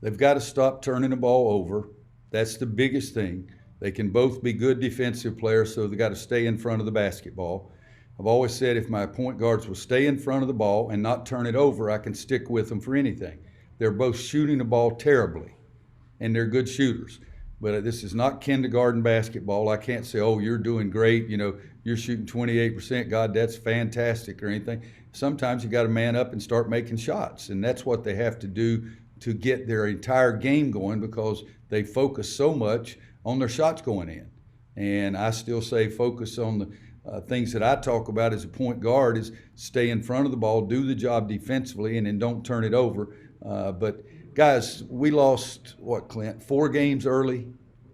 They've got to stop turning the ball over. That's the biggest thing. They can both be good defensive players, so they've got to stay in front of the basketball. I've always said if my point guards will stay in front of the ball and not turn it over, I can stick with them for anything. They're both shooting the ball terribly, and they're good shooters. But this is not kindergarten basketball. I can't say, oh, you're doing great. You're shooting 28%. God, that's fantastic or anything. Sometimes you got to man up and start making shots, and that's what they have to do to get their entire game going because they focus so much on their shots going in. And I still say focus on the things that I talk about as a point guard is stay in front of the ball, do the job defensively, and then don't turn it over. But guys, we lost, Clint, 4 games early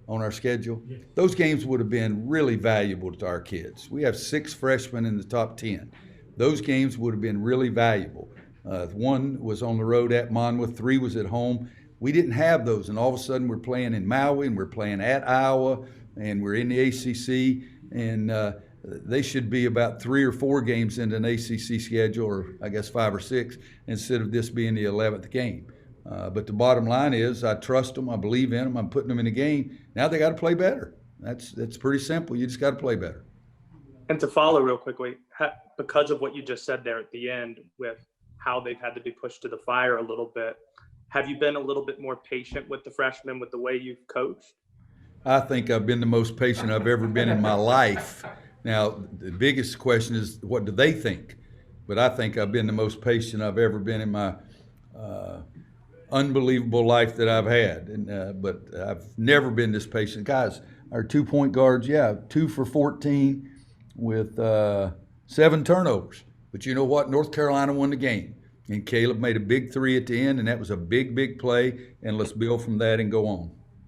on our schedule. Those games would have been really valuable to our kids. We have 6 freshmen in the top 10. Those games would have been really valuable. 1 was on the road at Monmouth, 3 was at home. We didn't have those, and all of a sudden we're playing in Maui, and we're playing at Iowa, and we're in the ACC, and they should be about 3 or 4 games into an ACC schedule, or I guess 5 or 6, instead of this being the 11th game. But the bottom line is I trust them, I believe in them, I'm putting them in the game. Now they got to play better. That's pretty simple. You just got to play better. And to follow real quickly, because of what you just said there at the end with how they've had to be pushed to the fire a little bit, have you been a little bit more patient with the freshmen with the way you've coached? I think I've been the most patient I've ever been in my life. Now, the biggest question is what do they think? But I think I've been the most patient I've ever been in my unbelievable life that I've had. But I've never been this patient. Guys, our 2 point guards, 2 for 14 with 7 turnovers. But you know what? North Carolina won the game. And Caleb made a big 3 at the end, and that was a big, big play. And let's build from that and go on.